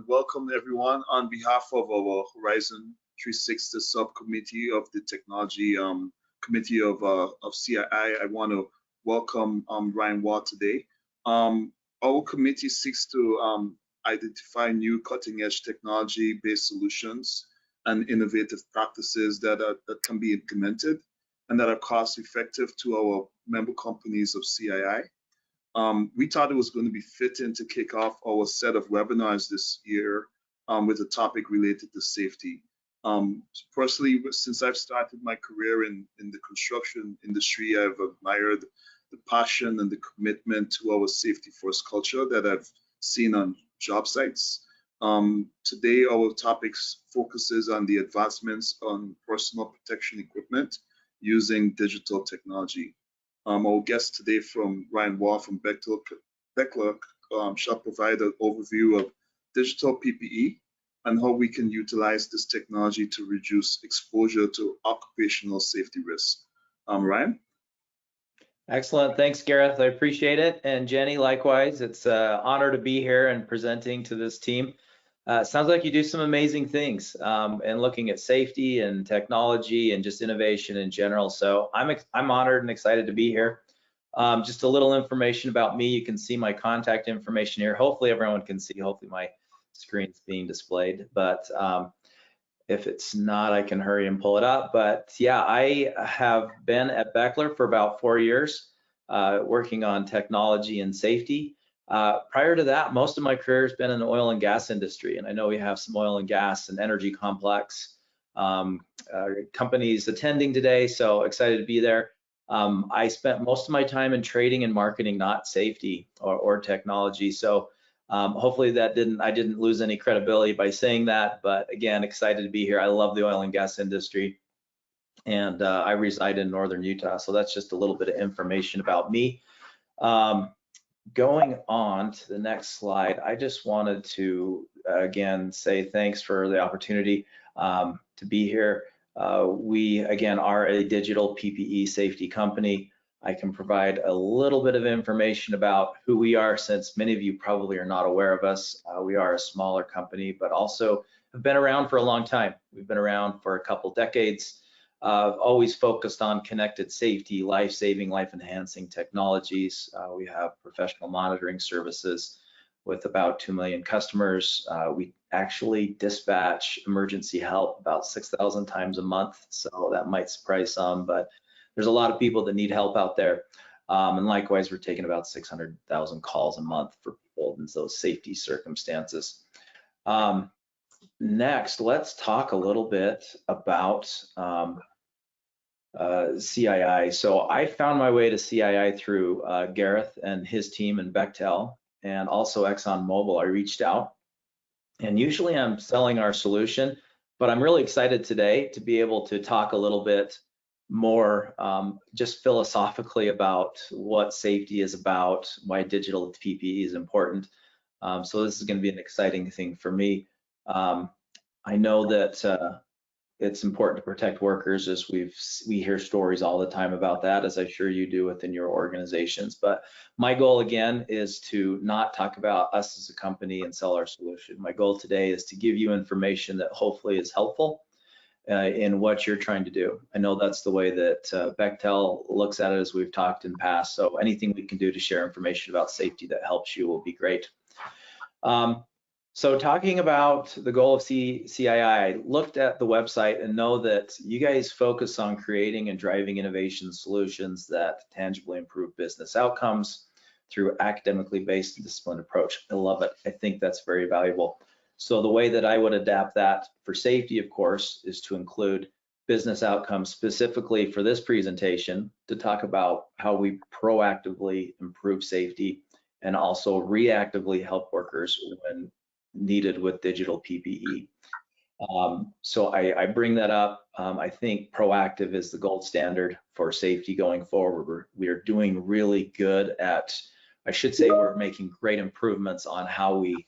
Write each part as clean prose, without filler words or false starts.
welcome everyone on behalf of our Horizon 360 subcommittee of the technology committee of CII. I want to welcome Ryan Waugh today. Our committee seeks to identify new cutting-edge technology-based solutions and innovative practices that can be implemented and that are cost-effective to our member companies of CII. We thought it was going to be fitting to kick off our set of webinars this year with a topic related to safety. Personally, since I've started my career in the construction industry, I've admired the passion and the commitment to our safety first culture that I've seen on job sites. Today, our topic focuses on the advancements on personal protection equipment using digital technology. Our guest today from Ryan Waugh from Bechtle shall provide an overview of digital PPE and how we can utilize this technology to reduce exposure to occupational safety risks. Ryan? Excellent. Thanks, Gareth. I appreciate it. And Jenny, likewise, it's an honor to be here and presenting to this team. Sounds like you do some amazing things and looking at safety and technology and just innovation in general. So I'm honored and excited to be here. Just a little information about me. You can see my contact information here. Hopefully everyone can see. Hopefully my screen's being displayed. But if it's not, I can hurry and pull it up. But yeah, I have been at Bechtle for about 4 years, working on technology and safety. Prior to that, most of my career has been in the oil and gas industry, and I know we have some oil and gas and energy complex companies attending today, so excited to be there. I spent most of my time in trading and marketing, not safety or technology, so hopefully that I didn't lose any credibility by saying that, but again, excited to be here. I love the oil and gas industry, and I reside in northern Utah, so that's just a little bit of information about me. Going on to the next slide, I just wanted to again say thanks for the opportunity to be here. We again are a digital PPE safety company. I can provide a little bit of information about who we are, since many of you probably are not aware of us. We are a smaller company, but also have been around for a long time. We've been around for a couple decades. Always focused on connected safety, life-saving, life-enhancing technologies. We have professional monitoring services with about 2 million customers. We actually dispatch emergency help about 6,000 times a month, so that might surprise some, but there's a lot of people that need help out there. And likewise, we're taking about 600,000 calls a month for people in those safety circumstances. Next, let's talk a little bit about CII. So I found my way to CII through Gareth and his team in Bechtle, and also ExxonMobil. I reached out, and usually I'm selling our solution, but I'm really excited today to be able to talk a little bit more just philosophically about what safety is about, why digital PPE is important. So this is going to be an exciting thing for me. I know that it's important to protect workers, as we hear stories all the time about that, as I'm sure you do within your organizations. But my goal again is to not talk about us as a company and sell our solution. My goal today is to give you information that hopefully is helpful in what you're trying to do. I know that's the way that Bechtle looks at it, as we've talked in past. So anything we can do to share information about safety that helps you will be great. So talking about the goal of CII, I looked at the website and know that you guys focus on creating and driving innovation solutions that tangibly improve business outcomes through academically based and disciplined approach. I love it. I think that's very valuable. So the way that I would adapt that for safety, of course, is to include business outcomes specifically for this presentation, to talk about how we proactively improve safety and also reactively help workers when needed with digital PPE. So I bring that up. I think proactive is the gold standard for safety going forward. We are doing really good at, I should say, we're making great improvements on how we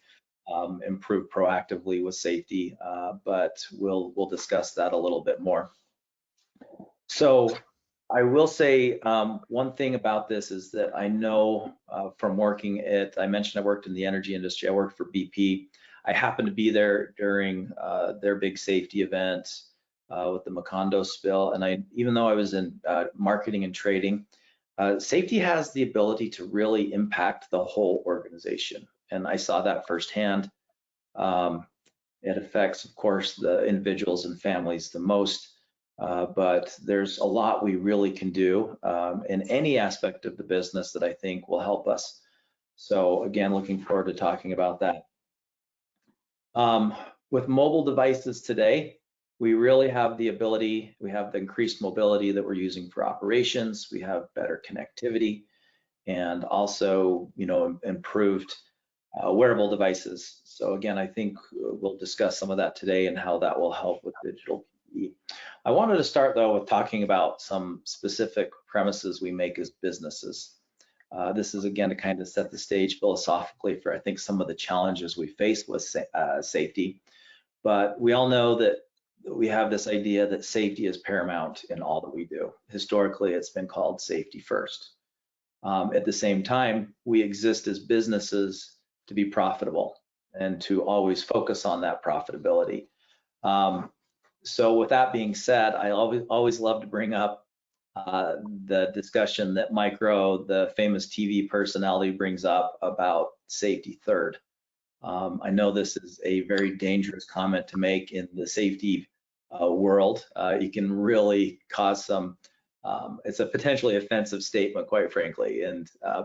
improve proactively with safety, but we'll discuss that a little bit more. So I will say one thing about this is that I know from working at, I mentioned I worked in the energy industry, I worked for BP. I happened to be there during their big safety event with the Macondo spill, and even though I was in marketing and trading, safety has the ability to really impact the whole organization, and I saw that firsthand. It affects, of course, the individuals and families the most, but there's a lot we really can do in any aspect of the business that I think will help us. So again, looking forward to talking about that. With mobile devices today, we really have the ability, we have the increased mobility that we're using for operations, we have better connectivity, and also, improved wearable devices. So again, I think we'll discuss some of that today and how that will help with digital PPE. I wanted to start though with talking about some specific premises we make as businesses. This is again to kind of set the stage philosophically for I think some of the challenges we face with safety. But we all know that we have this idea that safety is paramount in all that we do. Historically, it's been called safety first. At the same time, we exist as businesses to be profitable and to always focus on that profitability. So with that being said, I always love to bring up the discussion that Mike Rowe, the famous TV personality, brings up about safety third. I know this is a very dangerous comment to make in the safety world. You can really cause some, it's a potentially offensive statement, quite frankly.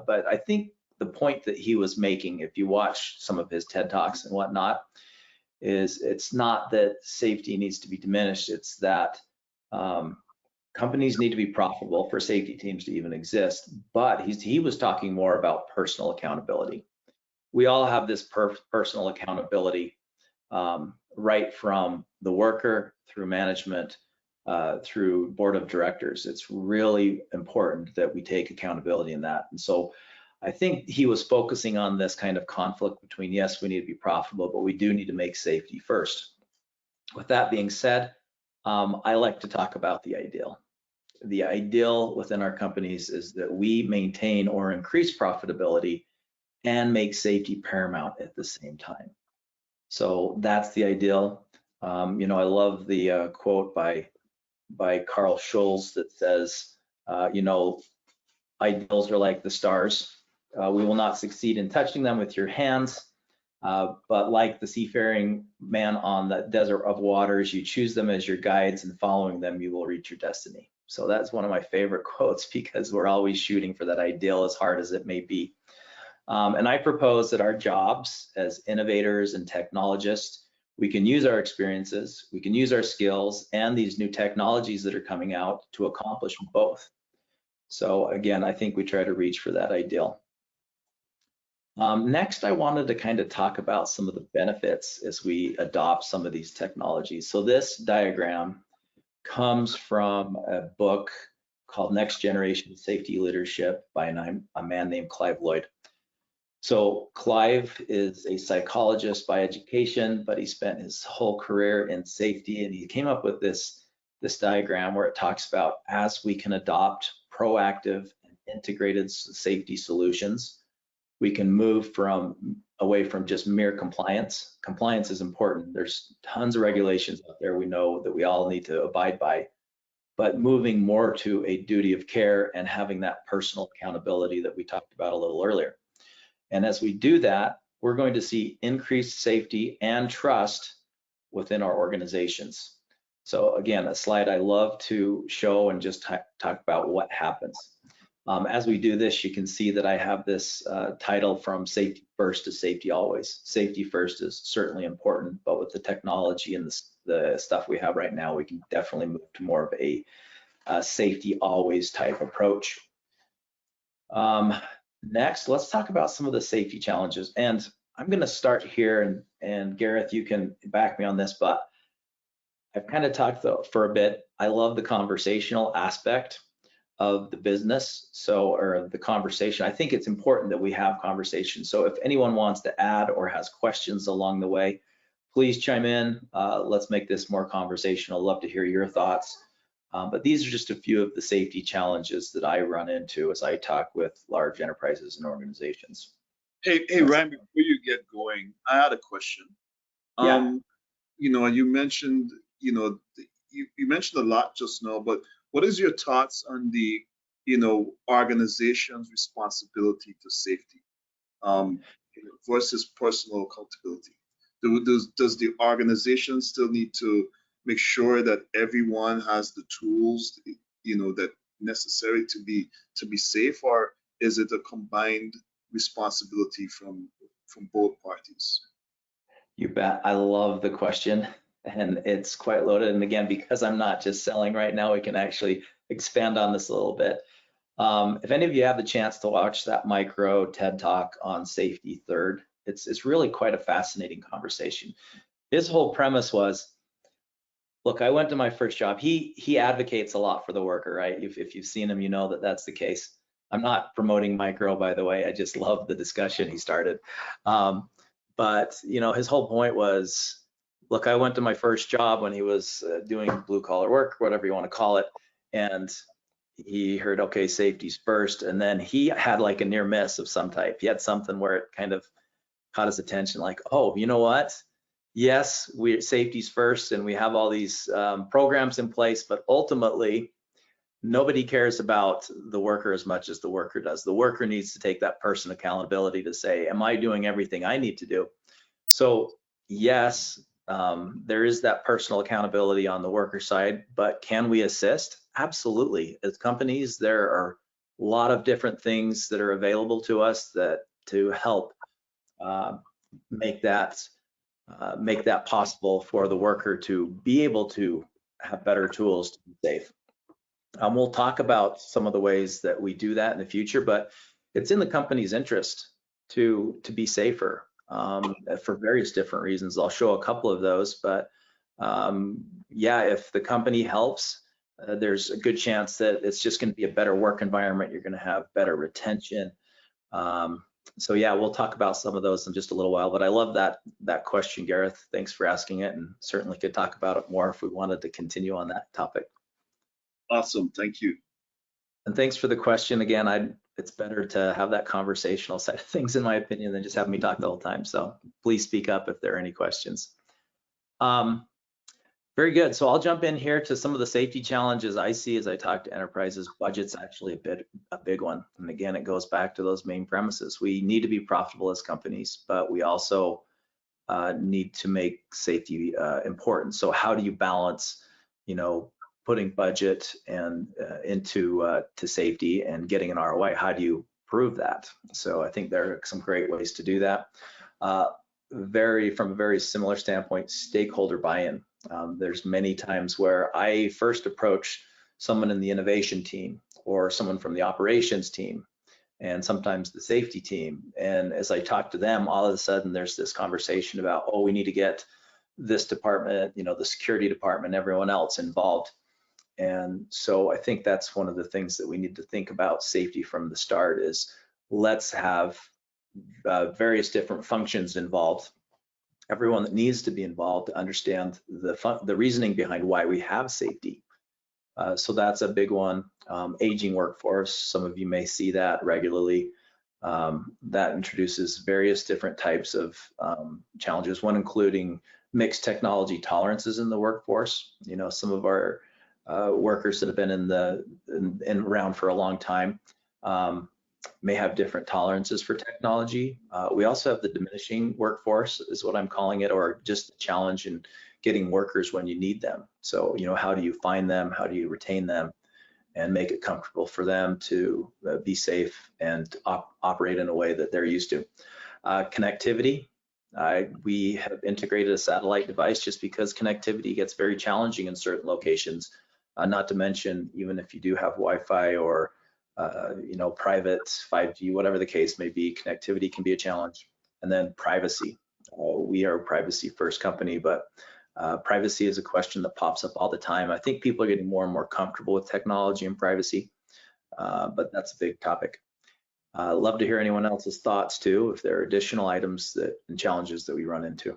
But I think the point that he was making, if you watch some of his TED Talks and whatnot, is it's not that safety needs to be diminished, it's that companies need to be profitable for safety teams to even exist. But he was talking more about personal accountability. We all have this personal accountability, right from the worker through management, through board of directors. It's really important that we take accountability in that. And so I think he was focusing on this kind of conflict between, yes, we need to be profitable, but we do need to make safety first. With that being said, I like to talk about the ideal. The ideal within our companies is that we maintain or increase profitability and make safety paramount at the same time. So that's the ideal. I love the quote by Carl Schulz that says, ideals are like the stars. We will not succeed in touching them with your hands, but like the seafaring man on the desert of waters, you choose them as your guides, and following them, you will reach your destiny. So that's one of my favorite quotes because we're always shooting for that ideal as hard as it may be. And I propose that our jobs as innovators and technologists, we can use our experiences, we can use our skills and these new technologies that are coming out to accomplish both. So again, I think we try to reach for that ideal. Next, I wanted to kind of talk about some of the benefits as we adopt some of these technologies. So this diagram comes from a book called Next Generation Safety Leadership by a man named Clive Lloyd. So Clive is a psychologist by education, but he spent his whole career in safety, and he came up with this diagram where it talks about as we can adopt proactive and integrated safety solutions, we can move away from just mere compliance. Compliance is important. There's tons of regulations out there we know that we all need to abide by, but moving more to a duty of care and having that personal accountability that we talked about a little earlier. And as we do that, we're going to see increased safety and trust within our organizations. So again, a slide I love to show and just talk about what happens. As we do this, you can see that I have this title from safety first to safety always. Safety first is certainly important, but with the technology and the stuff we have right now, we can definitely move to more of a safety always type approach. Next, let's talk about some of the safety challenges. And I'm going to start here, and Gareth, you can back me on this, but I've kind of talked for a bit. I love the conversational aspect of the business, or the conversation. I think it's important that we have conversations. So if anyone wants to add or has questions along the way, please chime in. Let's make this more conversational. Love to hear your thoughts. But these are just a few of the safety challenges that I run into as I talk with large enterprises and organizations. Hey, Ryan, before you get going, I had a question. Yeah. You know, and you mentioned, you know, you mentioned a lot just now, but what is your thoughts on the, you know, organization's responsibility to safety, um, versus personal accountability? Does the organization still need to make sure that everyone has the tools, you know, that necessary to be safe, or is it a combined responsibility from both parties? You bet. I love the question, and it's quite loaded. And again, because I'm not just selling right now, we can actually expand on this a little bit. If any of you have the chance to watch that micro TED Talk on safety third, it's really quite a fascinating conversation. His whole premise was, look, I went to my first job. He advocates a lot for the worker, right? If you've seen him, you know that that's the case. I'm not promoting micro, by the way. I just love the discussion he started. But you know, his whole point was, look, I went to my first job when he was doing blue collar work, whatever you want to call it, and he heard, okay, safety's first, and then he had like a near miss of some type. He had something where it kind of caught his attention, like, oh, you know what? Yes, safety's first, and we have all these programs in place, but ultimately, nobody cares about the worker as much as the worker does. The worker needs to take that person accountability to say, am I doing everything I need to do? So yes, there is that personal accountability on the worker side, but can we assist? Absolutely. As companies, there are a lot of different things that are available to us that to help uh, make that make that possible for the worker to be able to have better tools to be safe. We'll talk about some of the ways that we do that in the future, but it's in the company's interest to be safer for various different reasons. I'll show a couple of those, but yeah, if the company helps, there's a good chance that it's just going to be a better work environment. You're going to have better retention. Um, so yeah, we'll talk about some of those in just a little while, but I love that question, Gareth. Thanks for asking it, and certainly could talk about it more if we wanted to continue on that topic. Awesome, thank you. And thanks for the question again. It's better to have that conversational side of things, in my opinion, than just have me talk the whole time. So please speak up if there are any questions. Very good. So I'll jump in here to some of the safety challenges I see as I talk to enterprises. Budget's actually a big one. And again, it goes back to those main premises. We need to be profitable as companies, but we also need to make safety important. So how do you balance, you know, putting budget and into to safety and getting an ROI? How do you prove that? So I think there are some great ways to do that. From a very similar standpoint, stakeholder buy-in. There's many times where I first approach someone in the innovation team or someone from the operations team and sometimes the safety team. And as I talk to them, all of a sudden there's this conversation about, oh, we need to get this department, you know, the security department, everyone else involved. And so I think that's one of the things that we need to think about safety from the start is let's have various different functions involved, everyone that needs to be involved to understand the reasoning behind why we have safety. So that's a big one. Aging workforce, some of you may see that regularly. That introduces various different types of challenges, one including mixed technology tolerances in the workforce. You know, some of our workers that have been in around for a long time may have different tolerances for technology. We also have the diminishing workforce, is what I'm calling it, or just the challenge in getting workers when you need them. So, you know, how do you find them? How do you retain them and make it comfortable for them to be safe and operate in a way that they're used to? Connectivity. We have integrated a satellite device just because connectivity gets very challenging in certain locations. Not to mention, even if you do have Wi-Fi or you know, private 5G, whatever the case may be, connectivity can be a challenge. And then privacy. We are a privacy first company, but privacy is a question that pops up all the time. I think people are getting more and more comfortable with technology and privacy, but that's a big topic. Love to hear anyone else's thoughts too, if there are additional items and challenges that we run into.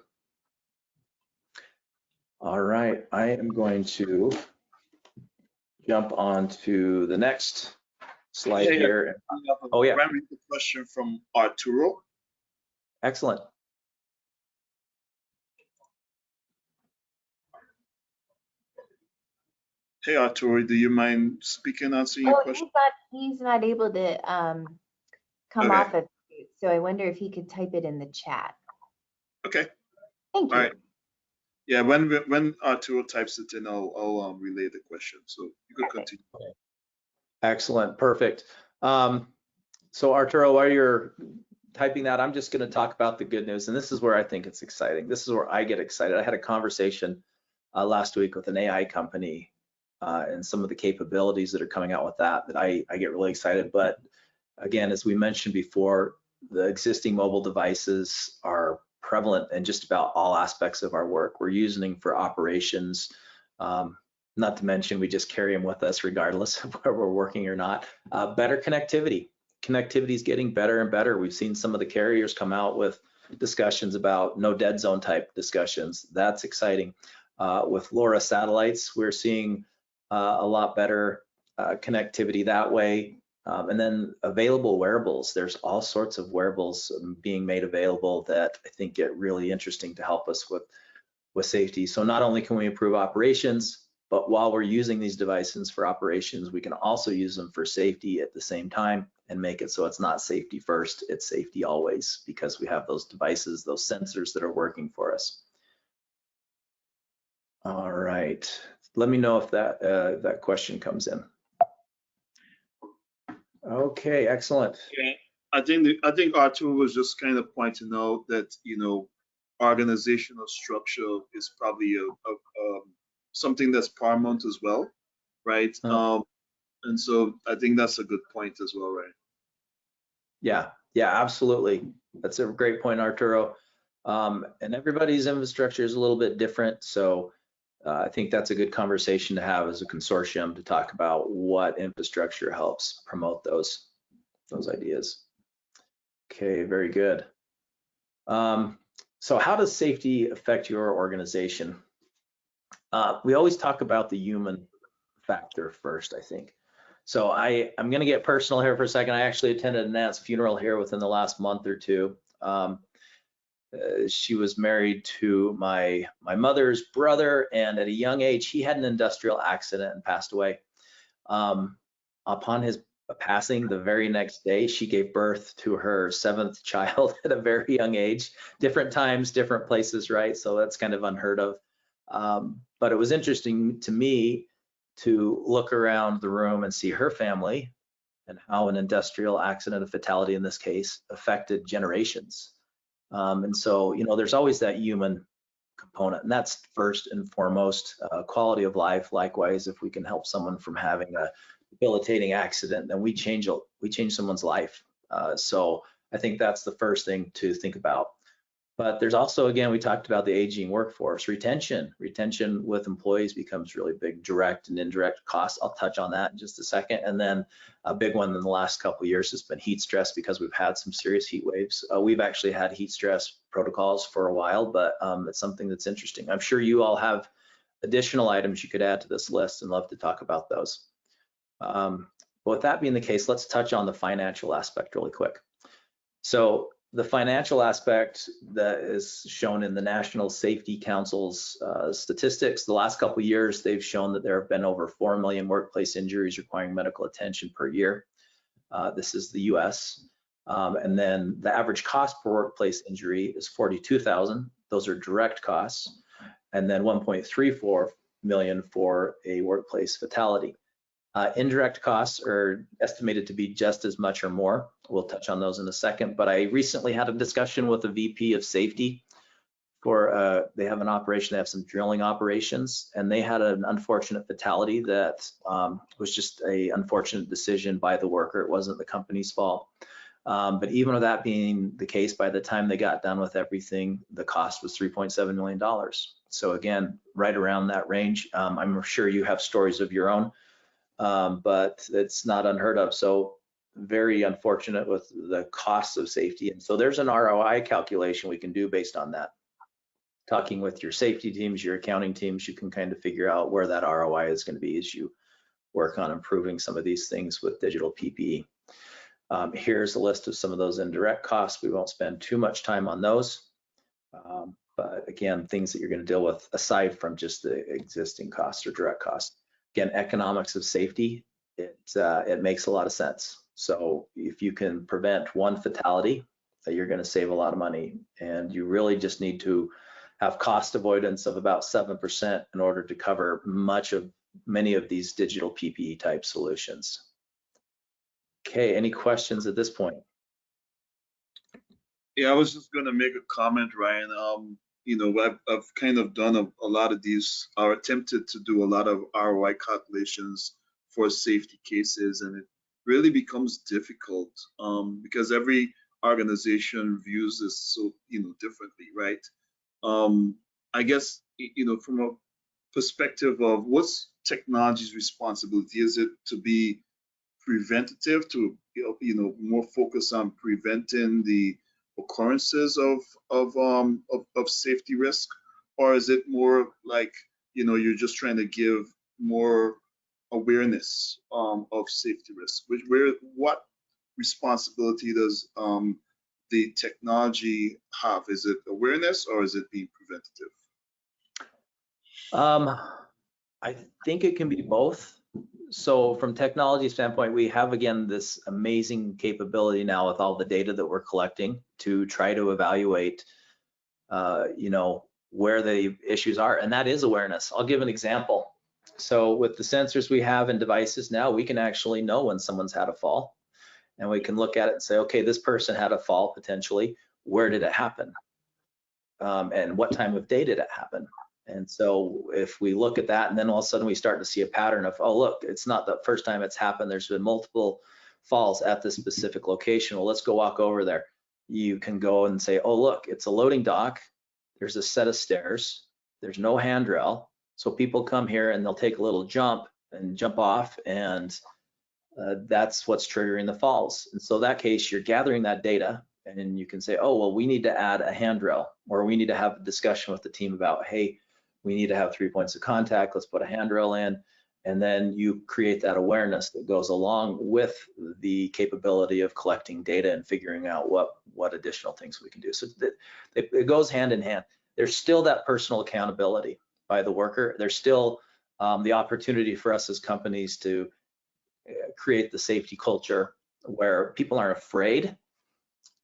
All right, I am going to jump on to the next slide here. Oh yeah. A question from Arturo. Excellent. Hey Arturo, do you mind speaking, answering your Oh, question? he's not able to come Okay, off of mute, so I wonder if he could type it in the chat. okay, Thank all you. right. Yeah, when Arturo types it in, I'll relay the question. So you could Perfect. continue. Excellent, perfect. So Arturo, while you're typing that, I'm just going to talk about the good news, and this is where I think it's exciting. This is where I get excited. I had a conversation last week with an AI company and some of the capabilities that are coming out with that I get really excited. But again, as we mentioned before, the existing mobile devices are prevalent in just about all aspects of our work. We're using them for operations. Not to mention, we just carry them with us regardless of where we're working or not. Better connectivity. Connectivity is getting better and better. We've seen some of the carriers come out with discussions about no dead zone type discussions. That's exciting. With LoRa satellites, we're seeing a lot better connectivity that way. And then available wearables. There's all sorts of wearables being made available that I think get really interesting to help us with safety. So not only can we improve operations, but while we're using these devices for operations, we can also use them for safety at the same time and make it so it's not safety first, it's safety always, because we have those devices, those sensors that are working for us. All right, let me know if that question comes in. Okay, excellent. Yeah, I think Arturo was just kind of pointing out that organizational structure is probably something that's paramount as well, right? And so I think that's a good point as well, right? Yeah, absolutely. That's a great point, Arturo. And everybody's infrastructure is a little bit different. So I think that's a good conversation to have as a consortium to talk about what infrastructure helps promote those ideas. Okay, very good. So how does safety affect your organization? We always talk about the human factor first, I think. So I'm going to get personal here for a second. I actually attended Nat's funeral here within the last month or two. She was married to my mother's brother, and at a young age, he had an industrial accident and passed away. Upon his passing, the very next day, she gave birth to her 7th child at a very young age. Different times, different places, right? So that's kind of unheard of. But it was interesting to me to look around the room and see her family and how an industrial accident, a fatality in this case, affected generations. And so, there's always that human component, and that's first and foremost. Quality of life, likewise, if we can help someone from having a debilitating accident, then we change someone's life. So I think that's the first thing to think about. But there's also, again, we talked about the aging workforce. Retention with employees becomes really big, direct and indirect costs. I'll touch on that in just a second. And then a big one in the last couple of years has been heat stress, because we've had some serious heat waves. We've actually had heat stress protocols for a while, but it's something that's interesting. I'm sure you all have additional items you could add to this list, and love to talk about those. But with that being the case, let's touch on the financial aspect really quick. So the financial aspect that is shown in the National Safety Council's statistics, the last couple of years, they've shown that there have been over 4 million workplace injuries requiring medical attention per year. This is the US. And then the average cost per workplace injury is 42,000. Those are direct costs. And then 1.34 million for a workplace fatality. Indirect costs are estimated to be just as much or more. We'll touch on those in a second, but I recently had a discussion with a VP of safety for, they have an operation, they have some drilling operations, and they had an unfortunate fatality that was just an unfortunate decision by the worker. It wasn't the company's fault. But even with that being the case, by the time they got done with everything, the cost was $3.7 million. So again, right around that range. I'm sure you have stories of your own. But it's not unheard of. So very unfortunate with the costs of safety. And so there's an ROI calculation we can do based on that. Talking with your safety teams, your accounting teams, you can kind of figure out where that ROI is going to be as you work on improving some of these things with digital PPE. Here's a list of some of those indirect costs. We won't spend too much time on those. But again, things that you're going to deal with aside from just the existing costs or direct costs. again, economics of safety, it makes a lot of sense. So if you can prevent one fatality, you're going to save a lot of money, and you really just need to have cost avoidance of about 7% in order to cover many of these digital PPE type solutions. Okay, any questions at this point? Yeah, I was just going to make a comment, Ryan. You know, I've kind of done a lot of these, or attempted to do a lot of ROI calculations for safety cases, and it really becomes difficult because every organization views this so, you know, differently, right? I guess, you know, from a perspective of what's technology's responsibility, is it to be preventative, to you know, more focus on preventing the occurrences of safety risk, or is it more like, you know, you're just trying to give more awareness of safety risk? What responsibility does the technology have? Is it awareness or is it being preventative? I think it can be both. So from technology standpoint, we have, again, this amazing capability now with all the data that we're collecting to try to evaluate, you know, where the issues are, and that is awareness. I'll give an example. So with the sensors we have in devices now, we can actually know when someone's had a fall, and we can look at it and say, okay, this person had a fall potentially. Where did it happen? And what time of day did it happen? And so if we look at that, and then all of a sudden we start to see a pattern of, oh, look, it's not the first time it's happened. There's been multiple falls at this specific location. Well, let's go walk over there. You can go and say, oh, look, it's a loading dock. There's a set of stairs. There's no handrail. So people come here and they'll take a little jump and jump off, and that's what's triggering the falls. And so in that case, you're gathering that data, and you can say, oh, well, we need to add a handrail, or we need to have a discussion with the team about, hey, we need to have 3 points of contact, let's put a handrail in. And then you create that awareness that goes along with the capability of collecting data and figuring out what additional things we can do. So it goes hand in hand. There's still that personal accountability by the worker. There's still the opportunity for us as companies to create the safety culture where people aren't afraid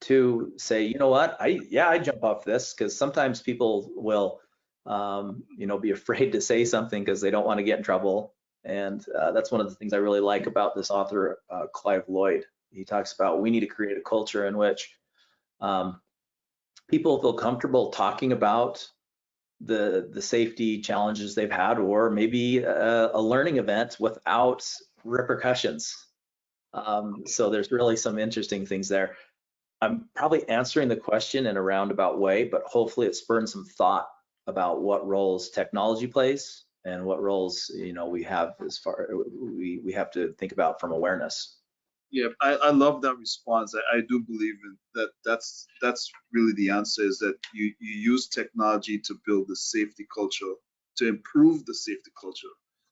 to say, you know what, I jump off this, because sometimes people will you know, be afraid to say something because they don't want to get in trouble. And that's one of the things I really like about this author, Clive Lloyd. He talks about, we need to create a culture in which people feel comfortable talking about the safety challenges they've had, or maybe a learning event without repercussions. So there's really some interesting things there. I'm probably answering the question in a roundabout way, but hopefully it spurred some thought about what roles technology plays and what roles, you know, we have as far we have to think about from awareness. Yeah, I love that response. I do believe in that. That's really the answer, is that you use technology to build the safety culture, to improve the safety culture.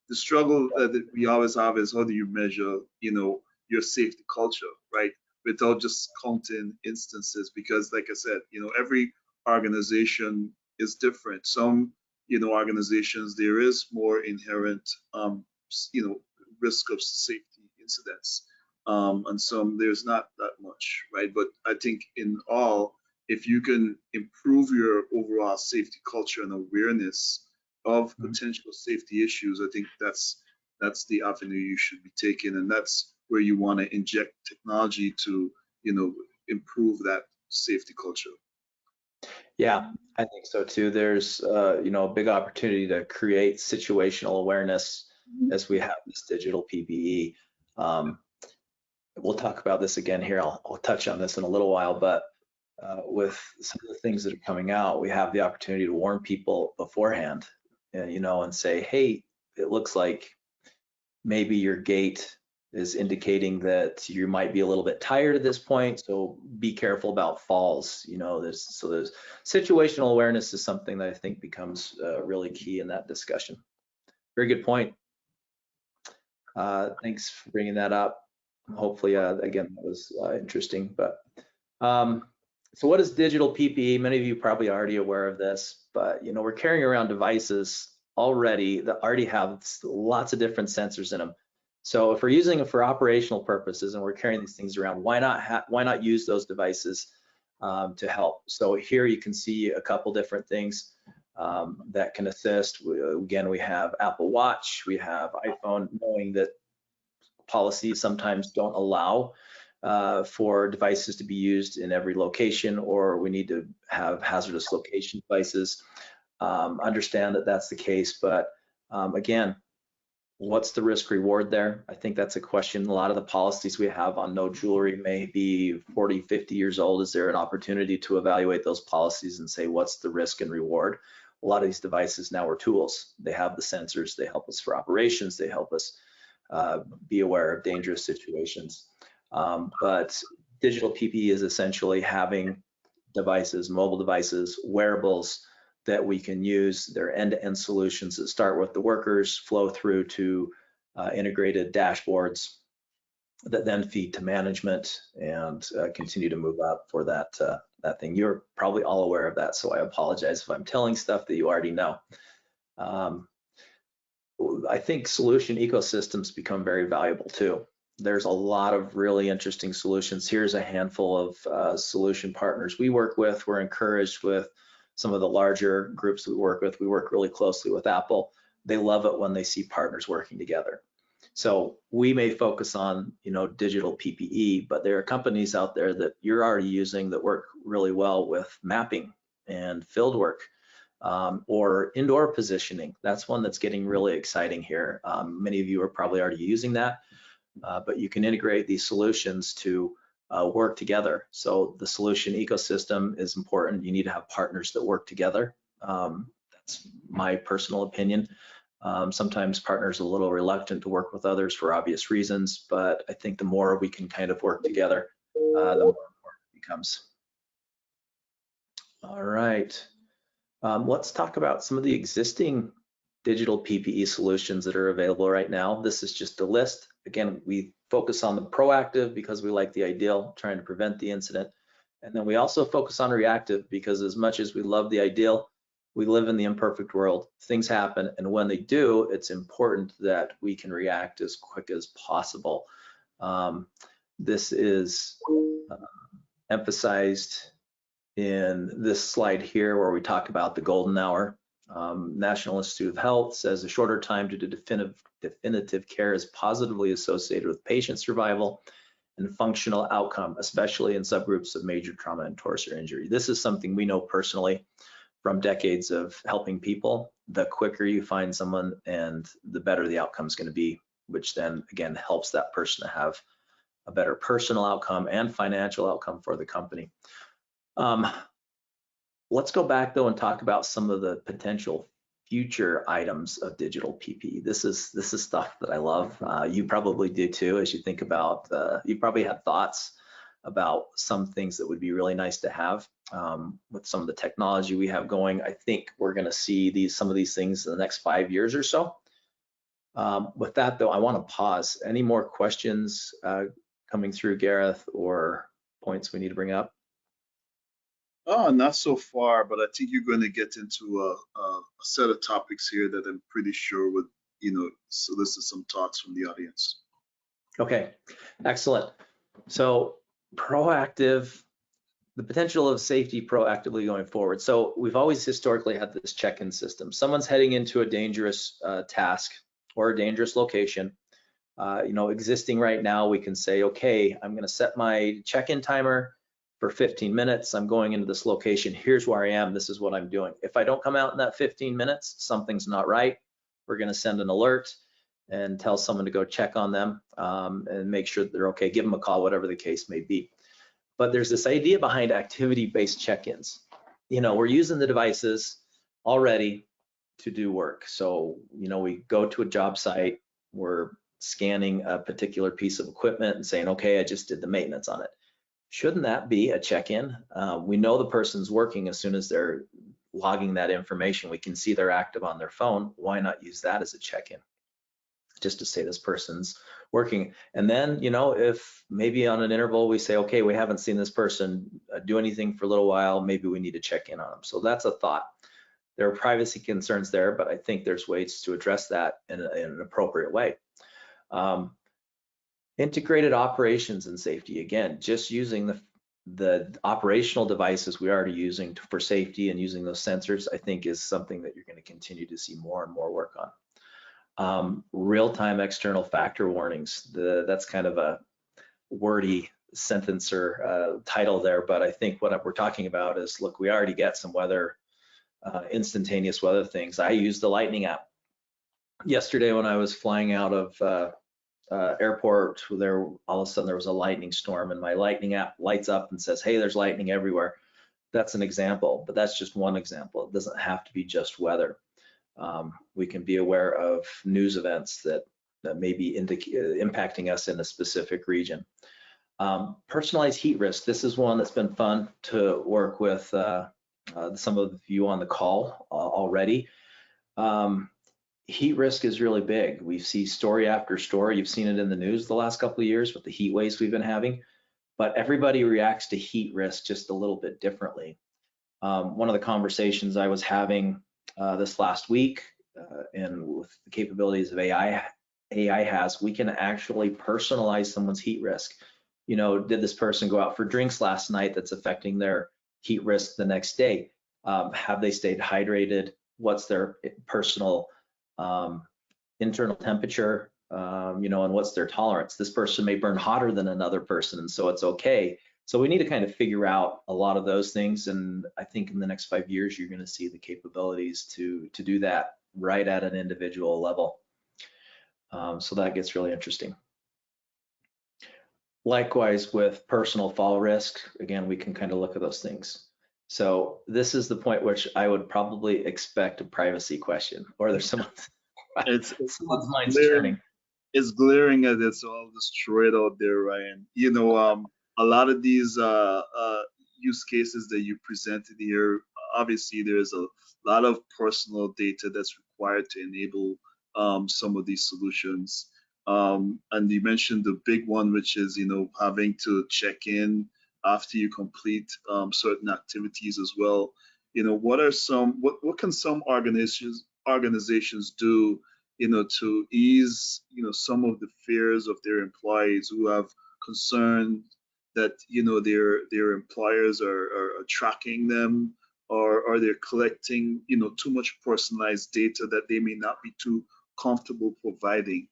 The struggle that we always have is, how do you measure, you know, your safety culture, right? Without just counting instances, because like I said, you know, every organization is different. Some, you know, organizations, there is more inherent, you know, risk of safety incidents, and some there's not that much, right? But I think in all, if you can improve your overall safety culture and awareness of potential safety issues, I think that's the avenue you should be taking, and that's where you want to inject technology to, you know, improve that safety culture. Yeah, I think so too. There's you know, a big opportunity to create situational awareness as we have this digital PPE. We'll talk about this again here. I'll touch on this in a little while, but with some of the things that are coming out, we have the opportunity to warn people beforehand, you know, and say, hey, it looks like maybe your gait is indicating that you might be a little bit tired at this point, so be careful about falls. You know, there's situational awareness is something that I think becomes really key in that discussion. Very good point. Thanks for bringing that up. Hopefully, again, that was interesting. But so what is digital PPE? Many of you probably already aware of this, but you know, we're carrying around devices already that already have lots of different sensors in them. So if we're using it for operational purposes and we're carrying these things around, why not use those devices to help? So here you can see a couple different things that can assist. Again, we have Apple Watch, we have iPhone, knowing that policies sometimes don't allow for devices to be used in every location, or we need to have hazardous location devices. Understand that that's the case, but again, what's the risk reward there? I think that's a question. A lot of the policies we have on no jewelry may be 40, 50 years old. Is there an opportunity to evaluate those policies and say, what's the risk and reward? A lot of these devices now are tools. They have the sensors, they help us for operations, they help us be aware of dangerous situations. But digital PPE is essentially having devices, mobile devices, wearables that we can use. They're end-to-end solutions that start with the workers, flow through to integrated dashboards that then feed to management and continue to move up for that thing. You're probably all aware of that, so I apologize if I'm telling stuff that you already know. I think solution ecosystems become very valuable too. There's a lot of really interesting solutions. Here's a handful of solution partners we work with. We're encouraged with some of the larger groups we work with. We work really closely with Apple. They love it when they see partners working together. So we may focus on, digital PPE, but there are companies out there that you're already using that work really well with mapping and field work. Or indoor positioning. That's one that's getting really exciting here. Many of you are probably already using that, but you can integrate these solutions to work together. So the solution ecosystem is important. You need to have partners that work together. That's my personal opinion. Sometimes partners are a little reluctant to work with others for obvious reasons, but I think the more we can kind of work together, the more important it becomes. All right. Let's talk about some of the existing digital PPE solutions that are available right now. This is just a list. Again, we focus on the proactive because we like the ideal, trying to prevent the incident. And then we also focus on reactive because as much as we love the ideal, we live in the imperfect world. Things happen, and when they do, it's important that we can react as quick as possible. This is emphasized in this slide here where we talk about the golden hour. National Institute of Health says a shorter time to definitive care is positively associated with patient survival and functional outcome, especially in subgroups of major trauma and torsion injury. This is something we know personally from decades of helping people. The quicker you find someone and the better the outcome is going to be, which then again helps that person to have a better personal outcome and financial outcome for the company. Let's go back though and talk about some of the potential future items of digital PPE. This is stuff that I love. You probably do too, as you think about, you probably have thoughts about some things that would be really nice to have with some of the technology we have going. I think we're going to see some of these things in the next 5 years or so. With that though, I want to pause. Any more questions coming through, Gareth, or points we need to bring up? Oh, not so far, but I think you're going to get into a set of topics here that I'm pretty sure would, solicit some thoughts from the audience. Okay, excellent. So proactive, the potential of safety proactively going forward. So we've always historically had this check-in system. Someone's heading into a dangerous task or a dangerous location. Existing right now, we can say, okay, I'm going to set my check-in timer for 15 minutes. I'm going into this location. Here's where I am. This is what I'm doing. If I don't come out in that 15 minutes, something's not right. We're going to send an alert and tell someone to go check on them and make sure that they're okay. Give them a call, whatever the case may be. But there's this idea behind activity-based check-ins. We're using the devices already to do work. So, we go to a job site, we're scanning a particular piece of equipment and saying, okay, I just did the maintenance on it. Shouldn't that be a check-in? We know the person's working as soon as they're logging that information. We can see they're active on their phone. Why not use that as a check-in? Just to say this person's working. And then, if maybe on an interval we say, okay, we haven't seen this person do anything for a little while, maybe we need to check in on them. So that's a thought. There are privacy concerns there, but I think there's ways to address that in an appropriate way. Integrated operations and safety, again, just using the operational devices we are already using for safety and using those sensors, I think is something that you're going to continue to see more and more work on. Real-time external factor warnings, that's kind of a wordy sentence or title there, but I think what we're talking about is, look, we already get some weather, instantaneous weather things. I use the Lightning app. Yesterday when I was flying out of airport, there all of a sudden there was a lightning storm, and my Lightning app lights up and says, hey, there's lightning everywhere. That's an example, but that's just one example. It doesn't have to be just weather. We can be aware of news events that may be impacting us in a specific region. Personalized heat risk. This is one that's been fun to work with some of you on the call already. Heat risk is really big. We see story after story. You've seen it in the news the last couple of years with the heat waves we've been having, but everybody reacts to heat risk just a little bit differently. One of the conversations I was having this last week, and with the capabilities of AI has, we can actually personalize someone's heat risk. You know, did this person go out for drinks last night that's affecting their heat risk the next day? Have they stayed hydrated? What's their personal internal temperature, you know, and what's their tolerance? This person may burn hotter than another person, and so it's okay. So we need to kind of figure out a lot of those things, and I think in the next 5 years you're going to see the capabilities to do that right at an individual level. So that gets really interesting. Likewise with personal fall risk, again, we can kind of look at those things. So this is the point which I would probably expect a privacy question, or there's someone's mind's turning. It's glaring as it's all destroyed out there, Ryan. You know, a lot of these use cases that you presented here, obviously there's a lot of personal data that's required to enable some of these solutions. And you mentioned the big one, which is, you know, having to check in after you complete certain activities as well. You know, what can some organizations do, you know, to ease, you know, some of the fears of their employees who have concern that, you know, their employers are tracking them, or they're collecting, you know, too much personalized data that they may not be too comfortable providing?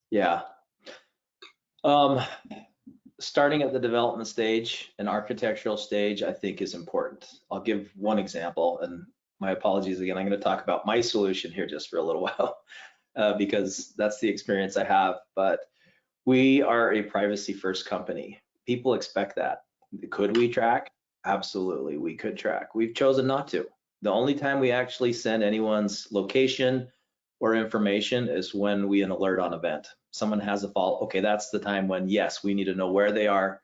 Yeah. Starting at the development stage and architectural stage, I think is important. I'll give one example, and my apologies again, I'm going to talk about my solution here just for a little while because that's the experience I have. But we are a privacy first company. People expect that. Could we track? Absolutely, we could track. We've chosen not to. The only time we actually send anyone's location or information is when we an alert on event. Someone has a fault. Okay, that's the time when, yes, we need to know where they are,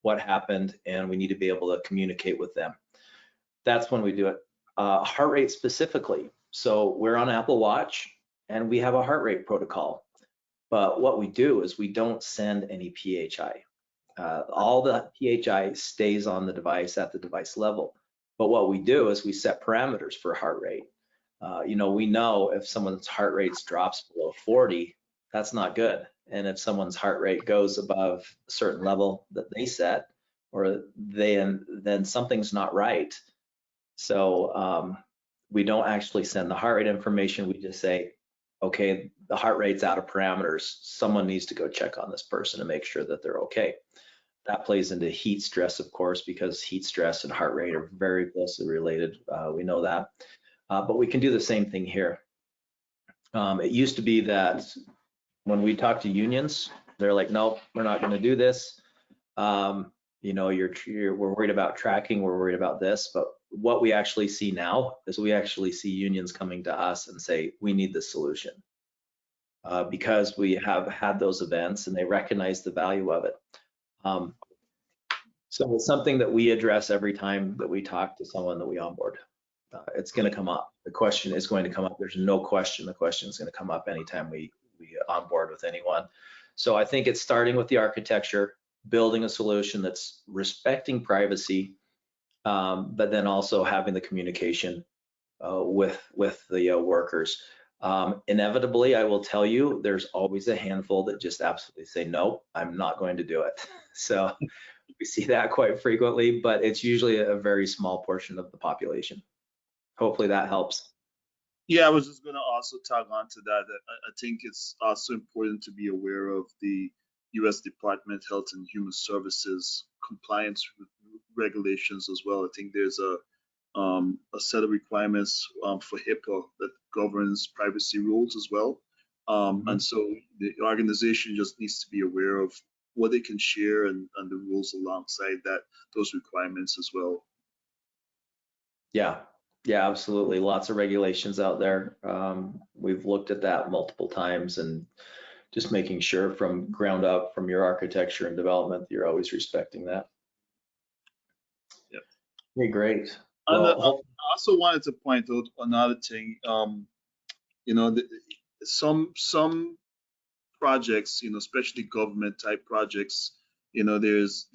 what happened, and we need to be able to communicate with them. That's when we do it. Heart rate specifically. So we're on Apple Watch and we have a heart rate protocol. But what we do is we don't send any PHI. All the PHI stays on the device at the device level. But what we do is we set parameters for heart rate. You know, we know if someone's heart rate drops below 40, that's not good. And if someone's heart rate goes above a certain level that they set, or then something's not right. So we don't actually send the heart rate information. We just say, okay, the heart rate's out of parameters. Someone needs to go check on this person and make sure that they're okay. That plays into heat stress, of course, because heat stress and heart rate are very closely related. We know that. But we can do the same thing here. It used to be that when we talk to unions, they're like, nope, we're not going to do this. You know, we're worried about tracking, we're worried about this. But what we actually see now is we actually see unions coming to us and say, we need this solution because we have had those events and they recognize the value of it. So it's something that we address every time that we talk to someone that we onboard. It's going to come up. The question is going to come up. There's no question. The question is going to come up anytime we onboard with anyone. So I think it's starting with the architecture, building a solution that's respecting privacy, but then also having the communication with the workers. Inevitably, I will tell you, there's always a handful that just absolutely say, no, I'm not going to do it. So we see that quite frequently, but it's usually a very small portion of the population. Hopefully that helps. Yeah, I was just going to also tag on to that. I think it's also important to be aware of the U.S. Department of Health and Human Services compliance regulations as well. I think there's a set of requirements for HIPAA that governs privacy rules as well. And so the organization just needs to be aware of what they can share and the rules alongside that, those requirements as well. Yeah, absolutely. Lots of regulations out there. We've looked at that multiple times, and just making sure from ground up, from your architecture and development, you're always respecting that. Yep. Okay, great. And Well, I also wanted to point out another thing. You know, some projects, you know, especially government type projects, you know, there's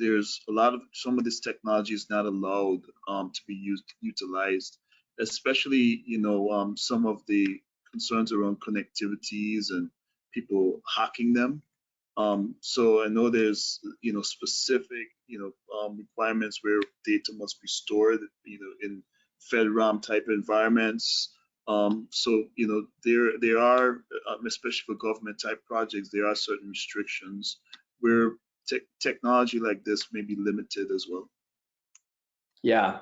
a lot of some of this technology is not allowed to be utilized, especially, you know, some of the concerns around connectivities and people hacking them. So I know there's, you know, specific, you know, requirements where data must be stored, you know, in FedRAM type environments. So, you know, there are, especially for government type projects, there are certain restrictions where technology like this may be limited as well. yeah,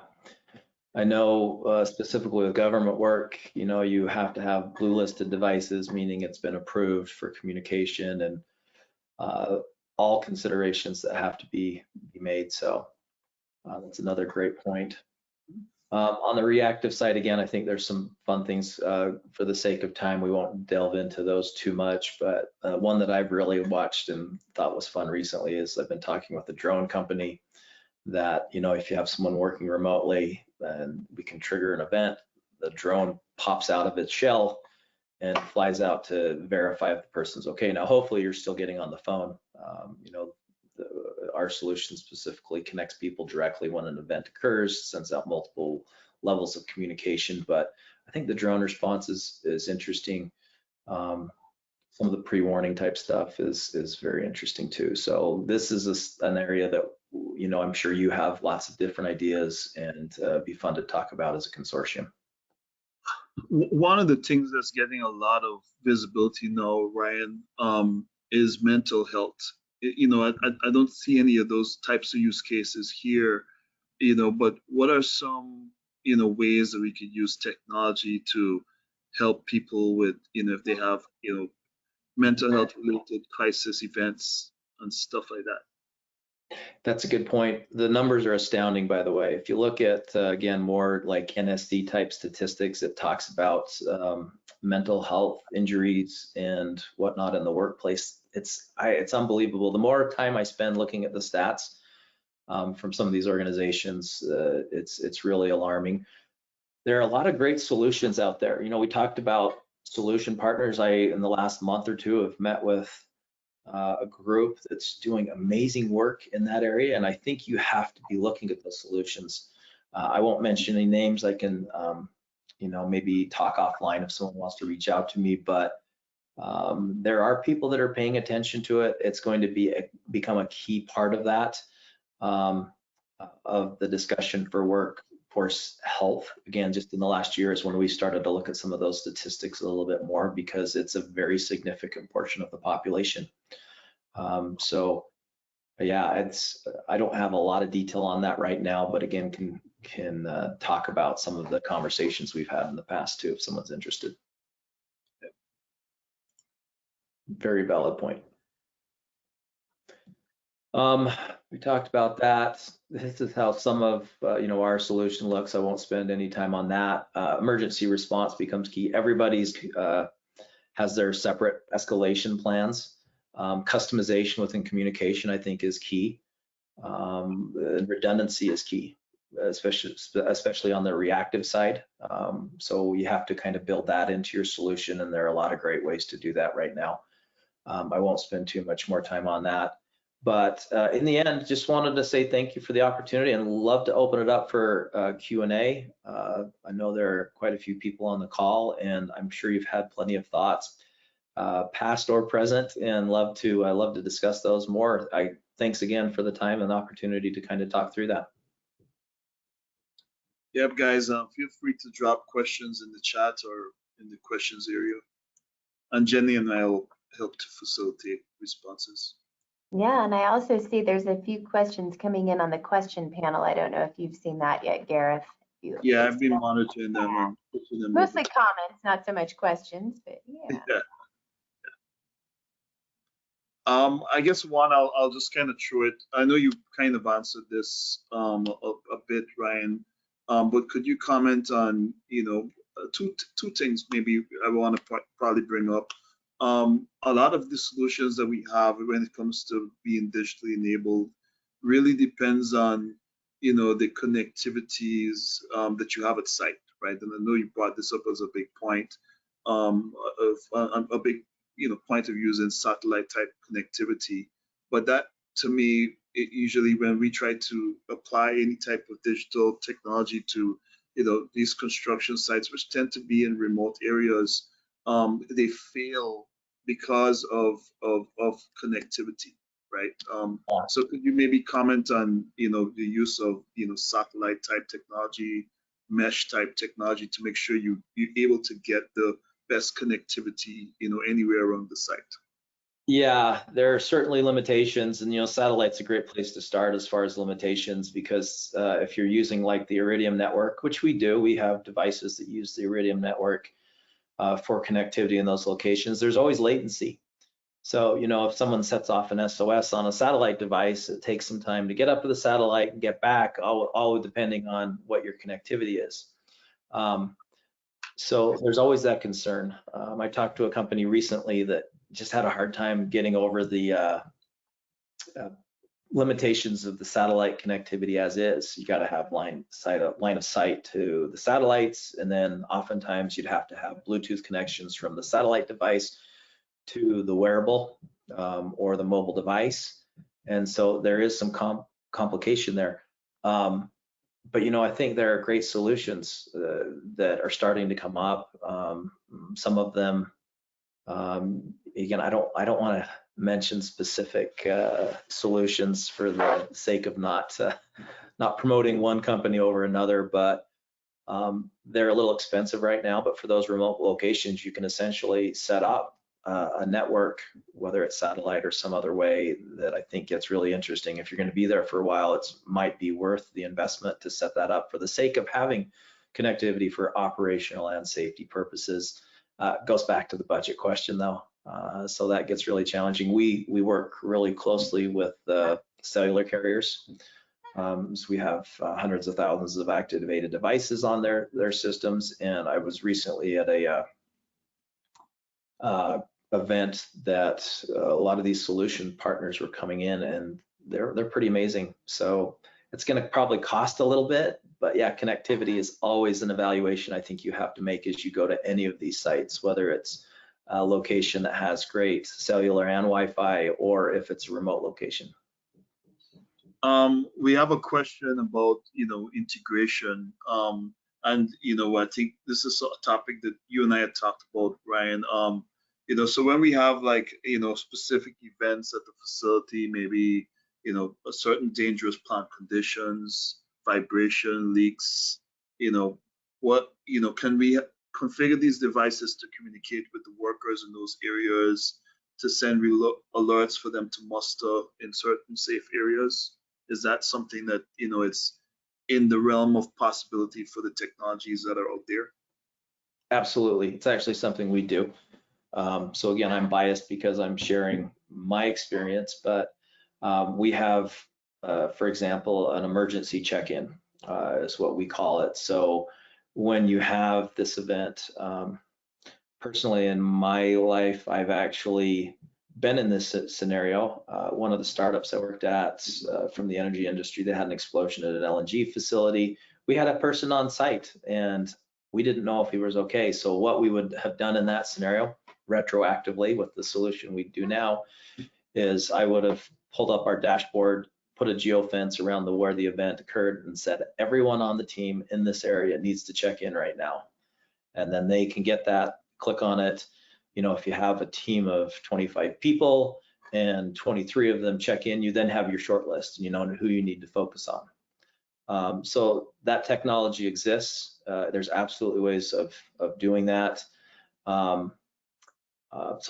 I know specifically with government work, you know, you have to have blue listed devices, meaning it's been approved for communication, and all considerations that have to be made. So that's another great point. On the reactive side, again, I think there's some fun things. For the sake of time, we won't delve into those too much, but one that I've really watched and thought was fun recently is I've been talking with a drone company that, you know, if you have someone working remotely, then we can trigger an event. The drone pops out of its shell and flies out to verify if the person's okay. Now, hopefully you're still getting on the phone. You know, our solution specifically connects people directly when an event occurs, sends out multiple levels of communication, but I think the drone response is interesting. Some of the pre-warning type stuff is very interesting too. So this is an area that, you know, I'm sure you have lots of different ideas, and be fun to talk about as a consortium. One of the things that's getting a lot of visibility now, Ryan, is mental health. You know, I don't see any of those types of use cases here, you know, but what are some, you know, ways that we could use technology to help people with, you know, if they have, you know, mental health related crisis events and stuff like that? That's a good point. The numbers are astounding, by the way. If you look at, again, more like NSD type statistics, it talks about mental health injuries and whatnot in the workplace. It's unbelievable. The more time I spend looking at the stats from some of these organizations, it's really alarming. There are a lot of great solutions out there. You know, we talked about solution partners. In the last month or two, have met with a group that's doing amazing work in that area, and I think you have to be looking at those solutions. I won't mention any names. I can, you know, maybe talk offline if someone wants to reach out to me, but there are people that are paying attention to it. It's going to become a key part of that, of the discussion for workforce health. Again, just in the last year is when we started to look at some of those statistics a little bit more, because it's a very significant portion of the population. So yeah, I don't have a lot of detail on that right now, but again, can talk about some of the conversations we've had in the past too, if someone's interested. Very valid point. We talked about that. This is how some of you know, our solution looks. I won't spend any time on that. Emergency response becomes key. Everybody's has their separate escalation plans. Customization within communication, I think, is key. Redundancy is key, especially on the reactive side. So you have to kind of build that into your solution, and there are a lot of great ways to do that right now. I won't spend too much more time on that, But in the end, just wanted to say thank you for the opportunity and love to open it up for Q&A. I know there are quite a few people on the call, and I'm sure you've had plenty of thoughts, past or present, and love to discuss those more. Thanks again for the time and the opportunity to kind of talk through that. Yep, guys, feel free to drop questions in the chat or in the questions area, and Jenny and I will help to facilitate responses. Yeah, and I also see there's a few questions coming in on the question panel. I don't know if you've seen that yet, Gareth. Yeah, I've been monitoring them and pushing them. Mostly comments, not so much questions, but yeah. Yeah. I guess I'll just kind of throw it. I know you kind of answered this a bit, Ryan, but could you comment on, two things maybe I want to probably bring up. A lot of the solutions that we have when it comes to being digitally enabled really depends on, the connectivities that you have at site, right? And I know you brought this up as a big point, of a big point of using satellite type connectivity. But that, to me, usually when we try to apply any type of digital technology to these construction sites, which tend to be in remote areas, they fail because of connectivity, right? So could you maybe comment on the use of satellite type technology, mesh type technology, to make sure you're able to get the best connectivity anywhere around the site? Yeah, there are certainly limitations, and satellite's a great place to start as far as limitations, because if you're using like the Iridium network, which we do, we have devices that use the Iridium network for connectivity in those locations, there's always latency. So if someone sets off an SOS on a satellite device, it takes some time to get up to the satellite and get back, all depending on what your connectivity is. So there's always that concern. I talked to a company recently that just had a hard time getting over the limitations of the satellite connectivity as is. You got to have line of sight to the satellites, and then oftentimes you'd have to have Bluetooth connections from the satellite device to the wearable or the mobile device, and so there is some complication there. But I think there are great solutions that are starting to come up. Some of them, again, I don't want to mention specific solutions for the sake of not promoting one company over another, but they're a little expensive right now. But for those remote locations, you can essentially set up a network, whether it's satellite or some other way, that I think gets really interesting. If you're going to be there for a while, it might be worth the investment to set that up for the sake of having connectivity for operational and safety purposes. Goes back to the budget question though, so that gets really challenging. We work really closely with the cellular carriers. So we have hundreds of thousands of activated devices on their systems, and I was recently at a event that a lot of these solution partners were coming in, and they're pretty amazing. So it's going to probably cost a little bit, but yeah, connectivity is always an evaluation I think you have to make as you go to any of these sites, whether it's a location that has great cellular and Wi-Fi, or if it's a remote location. We have a question about integration, and I think this is a topic that you and I had talked about, Ryan. So when we have specific events at the facility, maybe a certain dangerous plant conditions, vibration, leaks, what can we configure these devices to communicate with the workers in those areas, to send alerts for them to muster in certain safe areas? Is that something that it's in the realm of possibility for the technologies that are out there? Absolutely, it's actually something we do. So again, I'm biased because I'm sharing my experience, but we have, for example, an emergency check-in is what we call it. So when you have this event, personally in my life, I've actually been in this scenario. One of the startups I worked at from the energy industry, they had an explosion at an LNG facility. We had a person on site and we didn't know if he was okay. So what we would have done in that scenario, retroactively with the solution we do now, is I would have pulled up our dashboard, put a geofence around where the event occurred, and said everyone on the team in this area needs to check in right now. And then they can get that, click on it. If you have a team of 25 people and 23 of them check in, you then have your short list, and you know who you need to focus on. So that technology exists. There's absolutely ways of doing that. So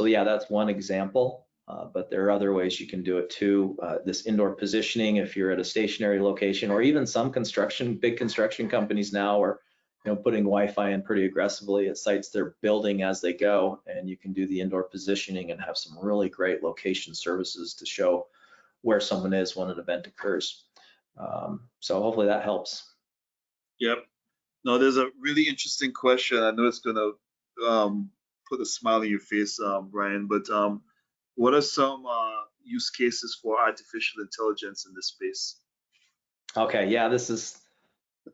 yeah, that's one example, but there are other ways you can do it too. This indoor positioning, if you're at a stationary location, or even some big construction companies now are putting Wi-Fi in pretty aggressively at sites they're building as they go, and you can do the indoor positioning and have some really great location services to show where someone is when an event occurs. So hopefully that helps. Yep. No, there's a really interesting question. I know it's gonna put a smile on your face, Brian, but what are some use cases for artificial intelligence in this space? Okay, yeah, this is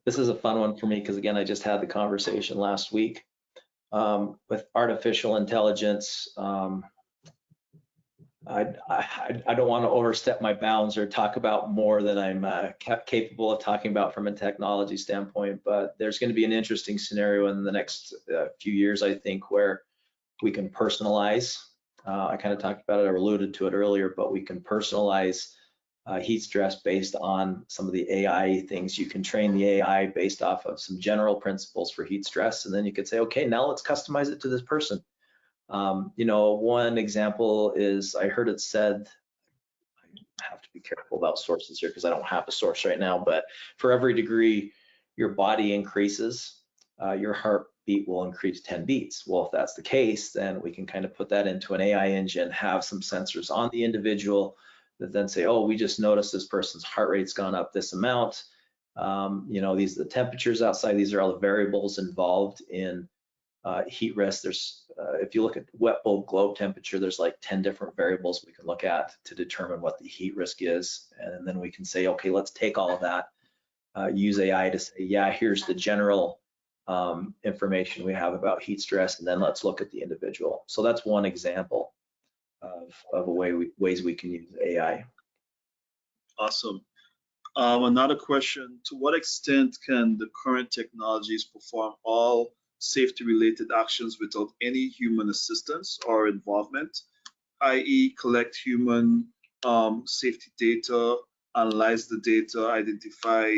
a fun one for me because again, I just had the conversation last week with artificial intelligence. I don't want to overstep my bounds or talk about more than I'm capable of talking about from a technology standpoint, but there's going to be an interesting scenario in the next few years, I think, where we can personalize. I kind of talked about it or alluded to it earlier, but we can personalize heat stress based on some of the AI things. You can train the AI based off of some general principles for heat stress, and then you could say, okay, now let's customize it to this person. One example is, I heard it said, I have to be careful about sources here because I don't have a source right now, but for every degree your body increases, your heartbeat will increase 10 beats. Well, if that's the case, then we can kind of put that into an AI engine, have some sensors on the individual that then say, oh, we just noticed this person's heart rate's gone up this amount. These are the temperatures outside. These are all the variables involved in heat risk. There's, if you look at wet bulb globe temperature, there's like 10 different variables we can look at to determine what the heat risk is. And then we can say, okay, let's take all of that, use AI to say, yeah, here's the general information we have about heat stress, and then let's look at the individual. So that's one example of ways we can use AI. Awesome. Another question, to what extent can the current technologies perform all safety-related actions without any human assistance or involvement, i.e. collect human safety data, analyze the data, identify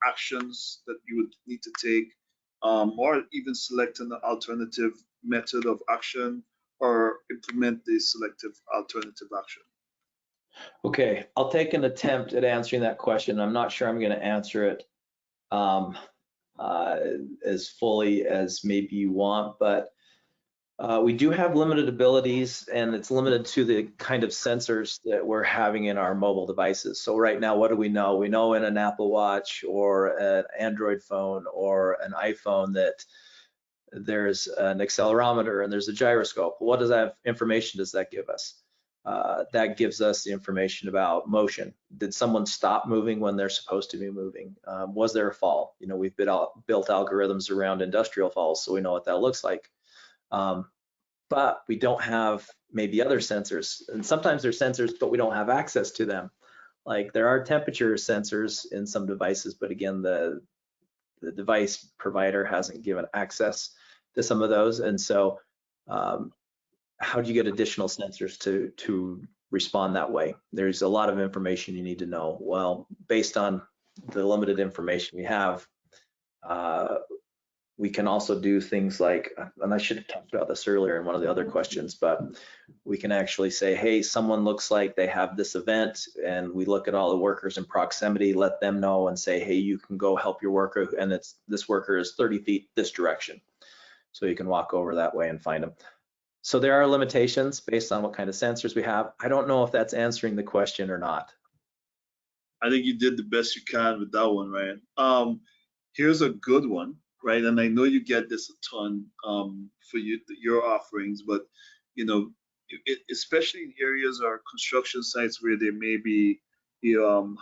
actions that you would need to take, or even select an alternative method of action or implement the selective alternative action? Okay, I'll take an attempt at answering that question. I'm not sure I'm going to answer it as fully as maybe you want, but we do have limited abilities, and it's limited to the kind of sensors that we're having in our mobile devices. So right now, what do we know? We know in an Apple Watch or an Android phone or an iPhone that there's an accelerometer and there's a gyroscope. What information does that give us? That gives us the information about motion. Did someone stop moving when they're supposed to be moving? Was there a fall? We've built algorithms around industrial falls, so we know what that looks like. But we don't have maybe other sensors, and sometimes they're sensors, but we don't have access to them. Like there are temperature sensors in some devices, but again, the device provider hasn't given access to some of those, and so how do you get additional sensors to respond that way? There's a lot of information you need to know. Well, based on the limited information we have, we can also do things like, and I should have talked about this earlier in one of the other questions, but we can actually say, hey, someone looks like they have this event, and we look at all the workers in proximity, let them know and say, hey, you can go help your worker, and this worker is 30 feet this direction. So you can walk over that way and find them. So there are limitations based on what kind of sensors we have. I don't know if that's answering the question or not. I think you did the best you can with that one, Ryan. Here's a good one, right? And I know you get this a ton for your offerings, but especially in areas or construction sites where there may be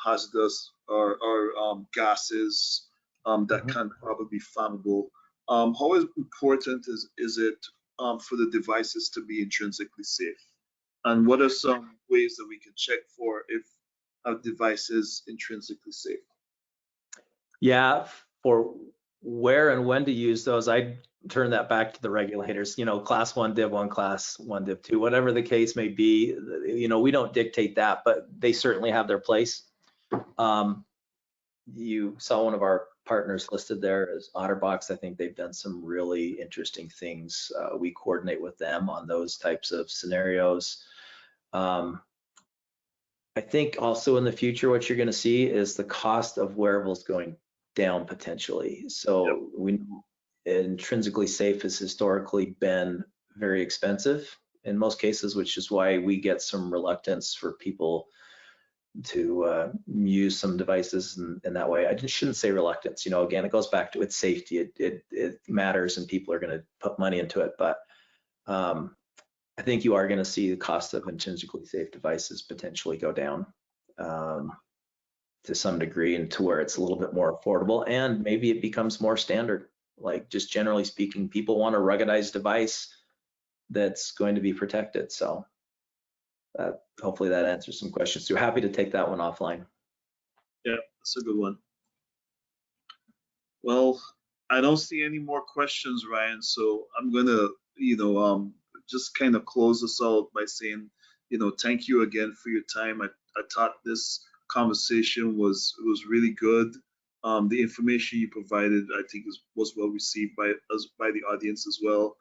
hazardous or gases that can probably be flammable. How important is it for the devices to be intrinsically safe? And what are some ways that we can check for if a device is intrinsically safe? Yeah, for where and when to use those, I turn that back to the regulators. You know, class 1 div 1, class 1 div 2, whatever the case may be. You know, we don't dictate that, but they certainly have their place. You saw one of our partners listed there as OtterBox. I think they've done some really interesting things. We coordinate with them on those types of scenarios. I think also in the future, what you're going to see is the cost of wearables going down potentially. So we know intrinsically safe has historically been very expensive in most cases, which is why we get some reluctance for people to use some devices in that way. I just shouldn't say reluctance. You know, again, it goes back to its safety. It matters, and people are going to put money into it. But I think you are going to see the cost of intrinsically safe devices potentially go down to some degree, and to where it's a little bit more affordable, and maybe it becomes more standard. Like, just generally speaking, people want a ruggedized device that's going to be protected. So hopefully that answers some questions. So happy to take that one offline. Yeah, that's a good one. Well, I don't see any more questions, Ryan. So I'm gonna, just kind of close us out by saying, thank you again for your time. I thought this conversation was really good. The information you provided, I think, was well received by the audience as well.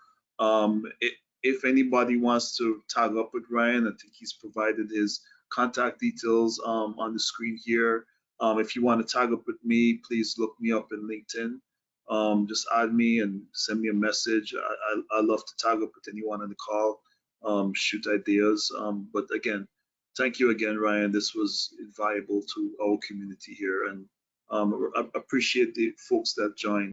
If anybody wants to tag up with Ryan, I think he's provided his contact details on the screen here. If you want to tag up with me, please look me up in LinkedIn. Just add me and send me a message. I love to tag up with anyone on the call, shoot ideas. But again, thank you again, Ryan. This was invaluable to our community here, and I appreciate the folks that joined.